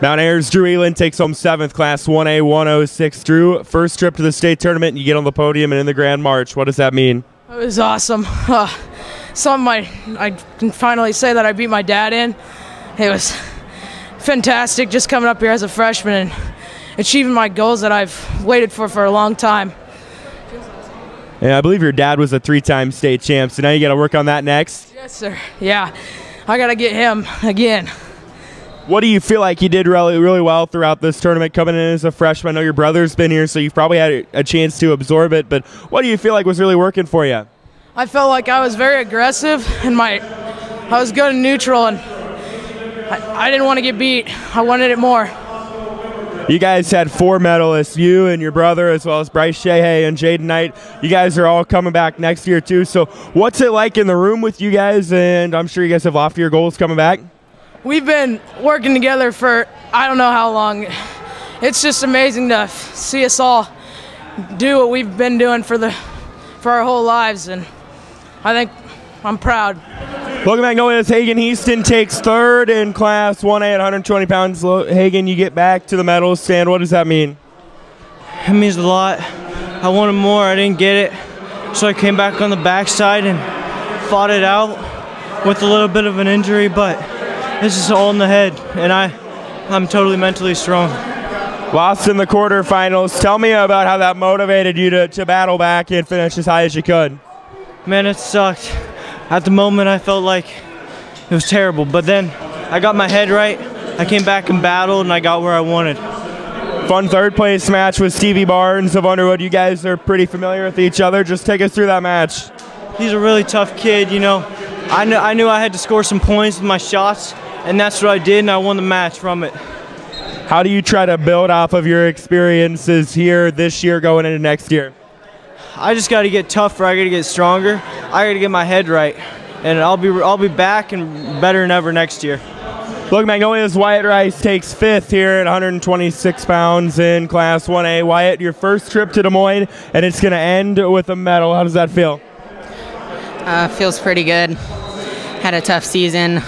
Mount Airs Drew Eland takes home 7th, Class 1A 106. Drew, first trip to the state tournament, and you get on the podium and in the Grand March. What does that mean? It was awesome. Something I can finally say that I beat my dad in. It was fantastic just coming up here as a freshman and achieving my goals that I've waited for a long time. Yeah, I believe your dad was a 3-time state champ, so now you got to work on that next. Yes, sir. Yeah, I got to get him again. What do you feel like you did really well throughout this tournament coming in as a freshman? I know your brother's been here, so you've probably had a chance to absorb it, but what do you feel like was really working for you? I felt like I was very aggressive, and I was good and neutral, and I didn't want to get beat. I wanted it more. You guys had 4 medalists, you and your brother, as well as Bryce Shehay and Jaden Knight. You guys are all coming back next year, too. So what's it like in the room with you guys? And I'm sure you guys have loftier goals coming back. We've been working together for I don't know how long. It's just amazing to see us all do what we've been doing for our whole lives, and I think I'm proud. Logan Magnolia's Hagen Heaston takes 3rd in Class 1A at 120 pounds. Hagen, you get back to the medal stand. What does that mean? It means a lot. I wanted more. I didn't get it, so I came back on the backside and fought it out with a little bit of an injury, but this is all in the head, and I'm totally mentally strong. Lost in the quarterfinals. Tell me about how that motivated you to battle back and finish as high as you could. Man, it sucked. At the moment, I felt like it was terrible, but then I got my head right. I came back and battled, and I got where I wanted. Fun 3rd place match with Stevie Barnes of Underwood. You guys are pretty familiar with each other. Just take us through that match. He's a really tough kid, you know. I knew I had to score some points with my shots, and that's what I did, and I won the match from it. How do you try to build off of your experiences here this year going into next year? I just got to get tougher. I got to get stronger. I got to get my head right, and I'll be back and better than ever next year. Logan Magnolia's Wyatt Rice takes 5th here at 126 pounds in Class 1A. Wyatt, your first trip to Des Moines, and it's going to end with a medal. How does that feel? Feels pretty good. Had a tough season.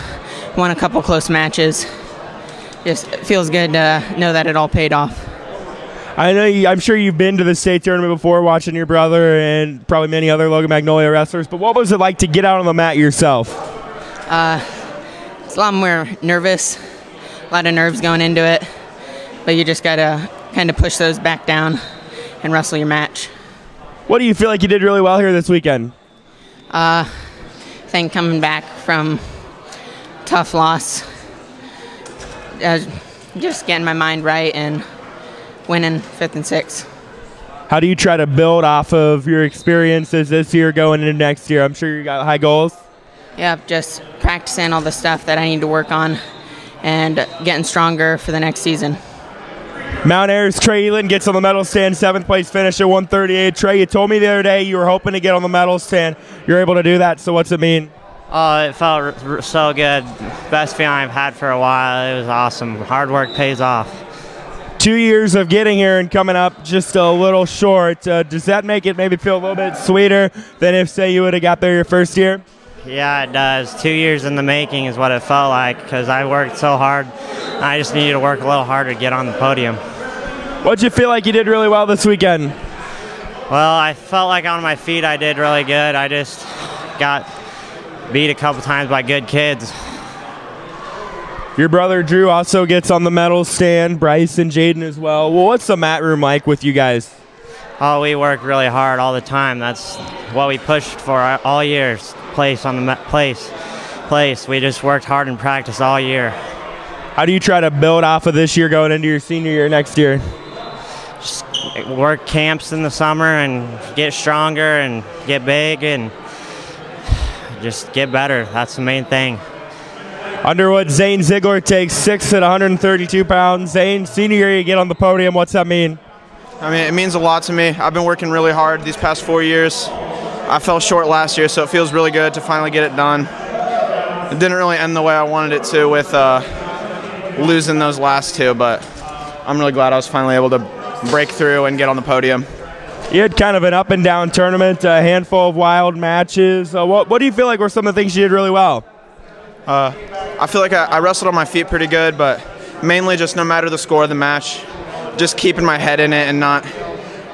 Won a couple close matches. Just feels good to know that it all paid off. I'm sure you've been to the state tournament before, watching your brother and probably many other Logan Magnolia wrestlers. But what was it like to get out on the mat yourself? It's a lot more nervous, a lot of nerves going into it. But you just gotta kind of push those back down and wrestle your match. What do you feel like you did really well here this weekend? I think coming back from tough loss, just getting my mind right and winning 5th and 6th. How do you try to build off of your experiences this year going into next year? I'm sure you got high goals. Yeah, just practicing all the stuff that I need to work on and getting stronger for the next season. Mount Airs Trey Eland gets on the medal stand, 7th place finish at 138. Trey, you told me the other day you were hoping to get on the medal stand. You're able to do that, so what's it mean? It felt so good. Best feeling I've had for a while. It was awesome. Hard work pays off. 2 years of getting here and coming up just a little short. Does that make it maybe feel a little bit sweeter than if, say, you would have got there your first year? Yeah, it does. 2 years in the making is what it felt like because I worked so hard. I just needed to work a little harder to get on the podium. What'd you feel like you did really well this weekend? Well, I felt like on my feet I did really good. I just got beat a couple times by good kids. Your brother Drew also gets on the medal stand, Bryce and Jaden as well. Well, what's the mat room like with you guys? Oh, we work really hard all the time. That's what we pushed for all year. Place on the place. We just worked hard in practice all year. How do you try to build off of this year going into your senior year next year? Just work camps in the summer and get stronger and get big and just get better. That's the main thing. Underwood Zane Ziegler takes 6th at 132 pounds. Zane, senior year you get on the podium. What's that mean? I mean, it means a lot to me. I've been working really hard these past 4 years. I fell short last year, so it feels really good to finally get it done. It didn't really end the way I wanted it to with losing those last 2, but I'm really glad I was finally able to break through and get on the podium. You had kind of an up and down tournament, a handful of wild matches. What do you feel like were some of the things you did really well? I feel like I wrestled on my feet pretty good, but mainly just no matter the score of the match, just keeping my head in it and not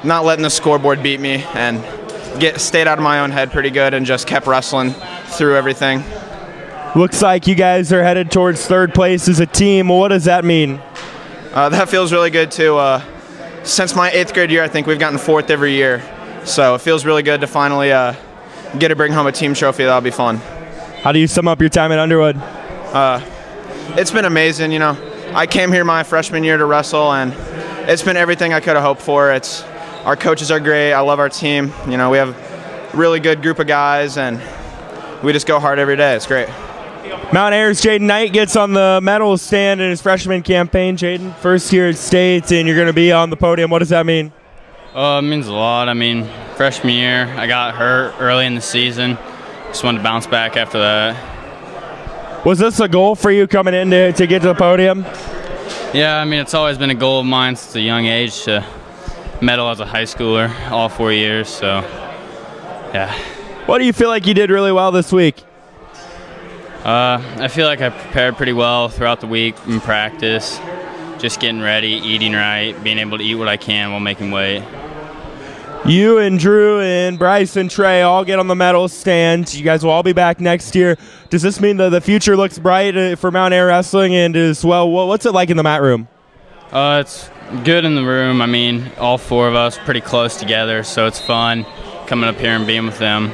letting the scoreboard beat me, and stayed out of my own head pretty good and just kept wrestling through everything. Looks like you guys are headed towards third place as a team. What does that mean? That feels really good too. Since my 8th grade year, I think we've gotten 4th every year. So it feels really good to finally get to bring home a team trophy. That'll be fun. How do you sum up your time at Underwood? It's been amazing. You know, I came here my freshman year to wrestle, and it's been everything I could have hoped for. Our coaches are great. I love our team. You know, we have a really good group of guys, and we just go hard every day. It's great. Mount Air's Jaden Knight gets on the medal stand in his freshman campaign. Jaden, first year at state, and you're going to be on the podium. What does that mean? It means a lot. I mean, freshman year, I got hurt early in the season. Just wanted to bounce back after that. Was this a goal for you coming in to get to the podium? Yeah, I mean, it's always been a goal of mine since a young age to medal as a high schooler all 4 years, so yeah. What do you feel like you did really well this week? I feel like I prepared pretty well throughout the week in practice. Just getting ready, eating right, being able to eat what I can while making weight. You and Drew and Bryce and Trey all get on the medal stand. You guys will all be back next year. Does this mean that the future looks bright for Mount Air Wrestling? And as well, what's it like in the mat room? It's good in the room. I mean, all 4 of us pretty close together, so it's fun coming up here and being with them.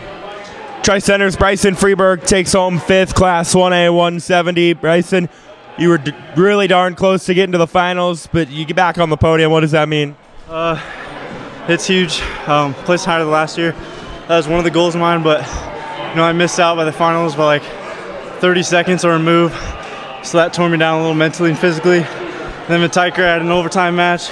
Tri-Center's Bryson Freeberg takes home 5th, Class 1A 170. Bryson, you were really darn close to getting to the finals, but you get back on the podium. What does that mean? It's huge. Placed higher than last year. That was one of the goals of mine, but you know, I missed out by the finals by like 30 seconds or a move, so that tore me down a little mentally and physically. Then with Tiker, I had an overtime match,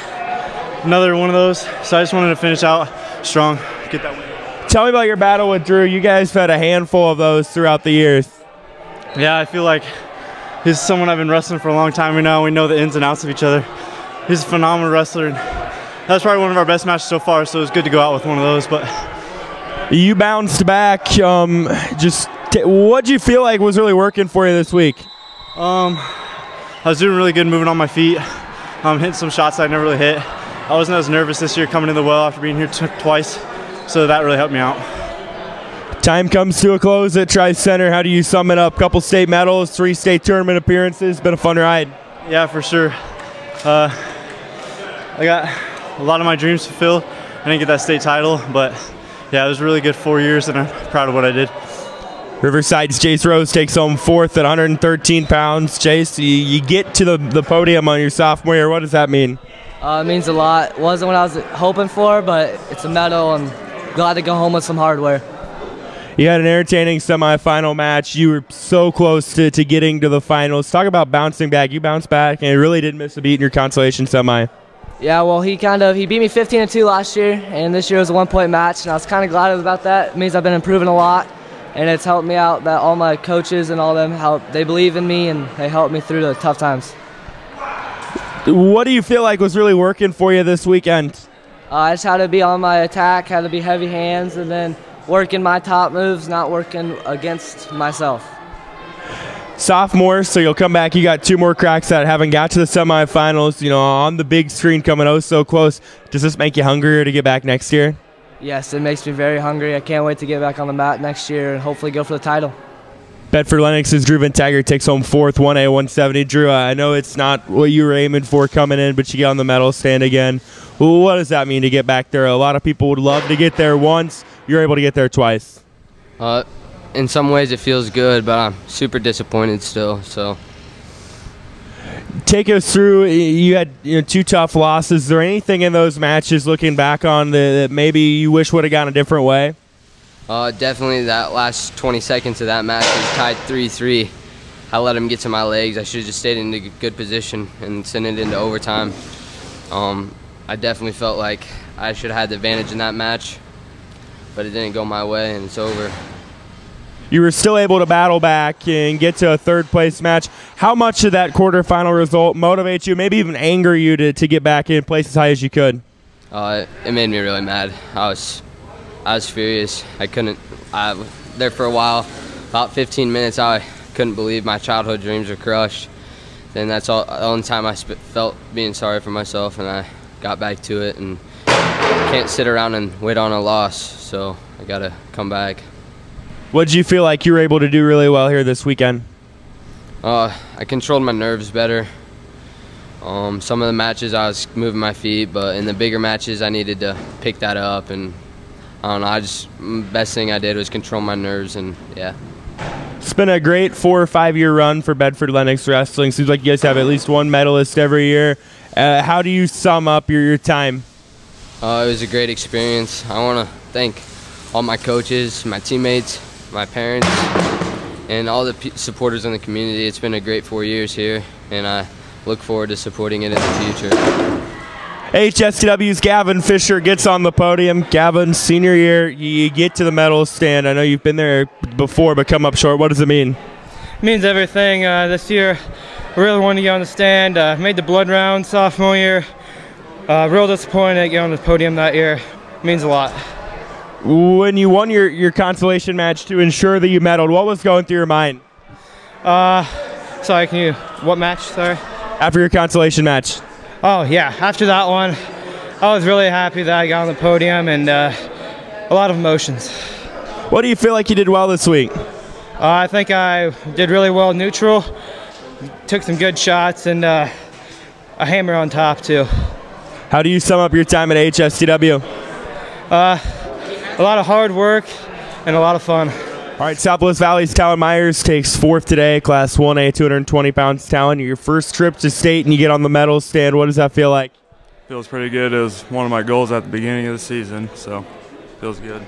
another one of those. So I just wanted to finish out strong, get that win. Tell me about your battle with Drew. You guys have had a handful of those throughout the years. Yeah, I feel like he's someone I've been wrestling for a long time. We know the ins and outs of each other. He's a phenomenal wrestler, and that's probably one of our best matches so far, so it was good to go out with one of those. But you bounced back. What did you feel like was really working for you this week? I was doing really good moving on my feet, hitting some shots I never really hit. I wasn't as nervous this year coming in the well after being here twice, so that really helped me out. Time comes to a close at Tri-Center. How do you sum it up? Couple state medals, 3 state tournament appearances. Been a fun ride. Yeah, for sure. I got a lot of my dreams fulfilled. I didn't get that state title, but yeah, it was a really good 4 years, and I'm proud of what I did. Riverside's Chase Rose takes home 4th at 113 pounds. Chase, you get to the podium on your sophomore year. What does that mean? It means a lot. Wasn't what I was hoping for, but it's a medal. I'm glad to go home with some hardware. You had an entertaining semifinal match. You were so close to getting to the finals. Talk about bouncing back. You bounced back and really didn't miss a beat in your consolation semi. Yeah, well, he beat me 15-2 last year, and this year was a 1-point match, and I was kind of glad about that. It means I've been improving a lot, and it's helped me out that all my coaches and all them, they believe in me, and they help me through the tough times. What do you feel like was really working for you this weekend? I just had to be on my attack, had to be heavy hands, and then working my top moves, not working against myself. Sophomore, so you'll come back. You got 2 more cracks at having got to the semifinals, on the big screen coming oh so close. Does this make you hungrier to get back next year? Yes, it makes me very hungry. I can't wait to get back on the mat next year and hopefully go for the title. Bedford Lennox's Drew Van Taggart takes home 4th, 1A 170. Drew, I know it's not what you were aiming for coming in, but you get on the medal stand again. What does that mean to get back there? A lot of people would love to get there once. You're able to get there twice. In some ways it feels good, but I'm super disappointed still. So, take us through. You had 2 tough losses. Is there anything in those matches, looking back on, that maybe you wish would have gone a different way? Definitely that last 20 seconds of that match was tied 3-3. I let him get to my legs. I should have just stayed in a good position and sent it into overtime. I definitely felt like I should have had the advantage in that match, but it didn't go my way, and it's over. You were still able to battle back and get to a 3rd place match. How much did that quarterfinal result motivate you, maybe even anger you to get back in place as high as you could? It made me really mad. I was furious. There for a while, about 15 minutes, I couldn't believe my childhood dreams were crushed. then that's all the only time I felt being sorry for myself, and I got back to it. And can't sit around and wait on a loss, so I gotta come back. What did you feel like you were able to do really well here this weekend? I controlled my nerves better. Some of the matches I was moving my feet, but in the bigger matches I needed to pick that up, and I don't know, best thing I did was control my nerves, and yeah. It's been a great 4 or 5 year run for Bedford Lennox Wrestling. Seems like you guys have at least one medalist every year. How do you sum up your time? It was a great experience. I want to thank all my coaches, my teammates, my parents, and all the supporters in the community. It's been a great 4 years here, and I look forward to supporting it in the future. HSTW's Gavin Fisher gets on the podium. Gavin, senior year, you get to the medal stand. I know you've been there before, but come up short. What does it mean? It means everything. This year, I really wanted to get on the stand. Made the blood round sophomore year. Real disappointed to get on the podium that year. It means a lot. When you won your consolation match to ensure that you medaled, what was going through your mind? Sorry, what match, sorry? After your consolation match. Oh, yeah, after that one, I was really happy that I got on the podium, and a lot of emotions. What do you feel like you did well this week? I think I did really well neutral, took some good shots, and a hammer on top, too. How do you sum up your time at HSTW? A lot of hard work and a lot of fun. All right, Southwest Valley's Talon Myers takes 4th today, Class 1A, 220 pounds. Talon, your first trip to state and you get on the medal stand. What does that feel like? Feels pretty good. It was one of my goals at the beginning of the season, so feels good.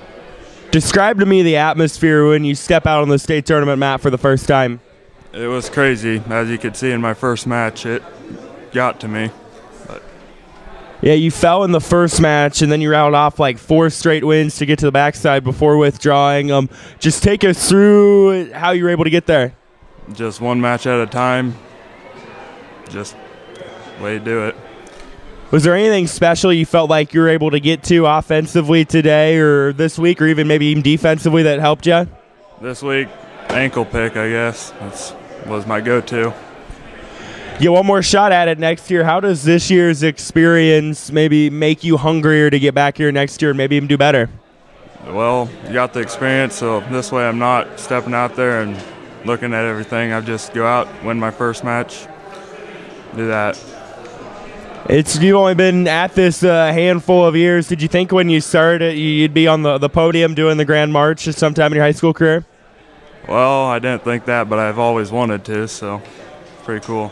Describe to me the atmosphere when you step out on the state tournament mat for the first time. It was crazy. As you could see in my first match, it got to me. Yeah, you fell in the first match, and then you rattled off like 4 straight wins to get to the backside before withdrawing. Just take us through how you were able to get there. Just one match at a time. Just way to do it. Was there anything special you felt like you were able to get to offensively today or this week, or even maybe even defensively that helped you? This week, ankle pick, I guess. That was my go-to. Get one more shot at it next year. How does this year's experience maybe make you hungrier to get back here next year and maybe even do better? Well, you got the experience, so this way I'm not stepping out there and looking at everything. I just go out, win my first match, do that. You've only been at this a handful of years. Did you think when you started you'd be on the podium doing the Grand March at some time in your high school career? Well, I didn't think that, but I've always wanted to, so pretty cool.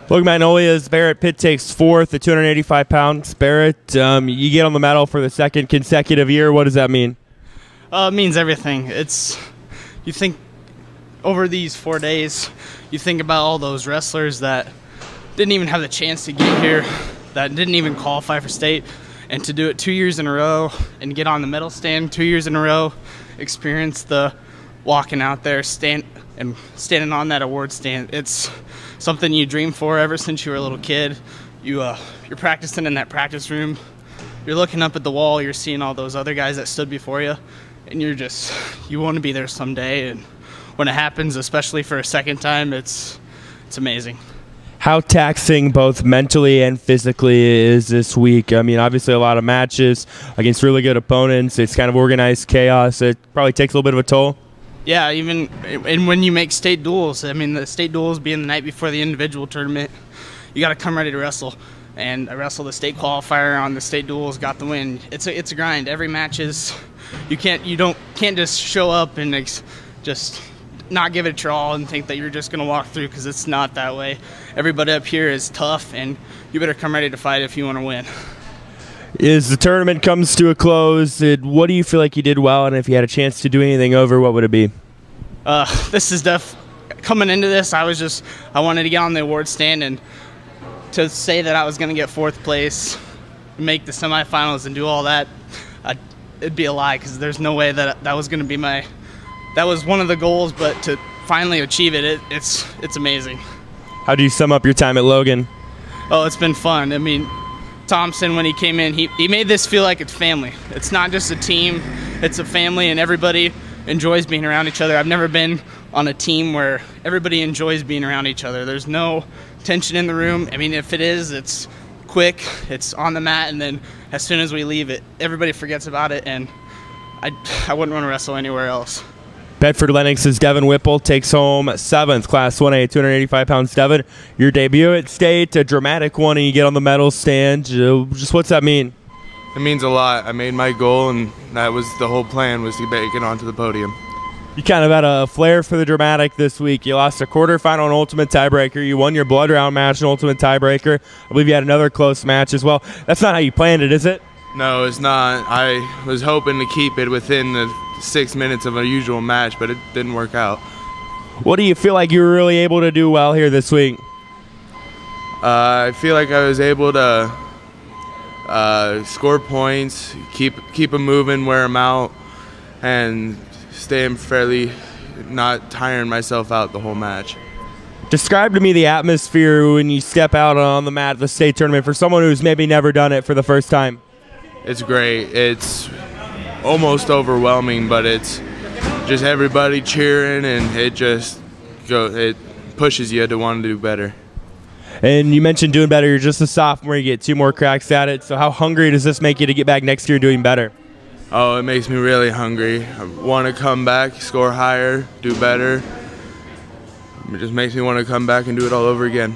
Look, Magnolia's Barrett Pitt takes 4th at 285 pounds. Barrett, you get on the medal for the 2nd consecutive year. What does that mean? It means everything. You think over these 4 days, you think about all those wrestlers that didn't even have the chance to get here, that didn't even qualify for state, and to do it 2 years in a row and get on the medal stand 2 years in a row, experience the walking out there, standing on that award stand. It's something you dream for ever since you were a little kid. You're practicing in that practice room. You're looking up at the wall. You're seeing all those other guys that stood before you, and you want to be there someday. And when it happens, especially for a second time, it's amazing. How taxing both mentally and physically is this week? I mean, obviously a lot of matches against really good opponents. It's kind of organized chaos. It probably takes a little bit of a toll. Yeah, and when you make state duels, I mean, the state duels being the night before the individual tournament, you got to come ready to wrestle. And I wrestled the state qualifier on the state duels, got the win. It's a grind. Every match is, you can't just show up and just not give it your all and think that you're just going to walk through, because it's not that way. Everybody up here is tough, and you better come ready to fight if you want to win. As the tournament comes to a close, what do you feel like you did well, and if you had a chance to do anything over, what would it be? This is coming into this, I wanted to get on the award stand, and to say that I was going to get 4th place, make the semifinals, and do all that, it'd be a lie, because there's no way that was going to be that was one of the goals, but to finally achieve it, it's amazing. How do you sum up your time at Logan? Oh, it's been fun. I mean, Thompson, when he came in, he made this feel like it's family. It's not just a team, it's a family, and everybody enjoys being around each other. I've never been on a team where everybody enjoys being around each other. There's no tension in the room. I mean, if it is, it's quick, it's on the mat, and then as soon as we leave it, everybody forgets about it, and I wouldn't want to wrestle anywhere else. Bedford Lennox's Devin Whipple takes home 7th, Class 1A, 285 pounds. Devin, your debut at state, a dramatic one, and you get on the medal stand. Just what's that mean? It means a lot. I made my goal, and that was the whole plan, was to make it onto the podium. You kind of had a flair for the dramatic this week. You lost a quarterfinal and ultimate tiebreaker. You won your blood round match and ultimate tiebreaker. I believe you had another close match as well. That's not how you planned it, is it? No, it's not. I was hoping to keep it within the 6 minutes of a usual match, but it didn't work out. What do you feel like you were really able to do well here this week? I feel like I was able to score points, keep them moving, wear them out, and staying fairly, not tiring myself out the whole match. Describe to me the atmosphere when you step out on the mat at the state tournament for someone who's maybe never done it for the first time. It's great. It's almost overwhelming, but it's just everybody cheering, and it pushes you to want to do better. And you mentioned doing better. You're just a sophomore. You get 2 more cracks at it. So how hungry does this make you to get back next year doing better? Oh, it makes me really hungry. I want to come back, score higher, do better. It just makes me want to come back and do it all over again.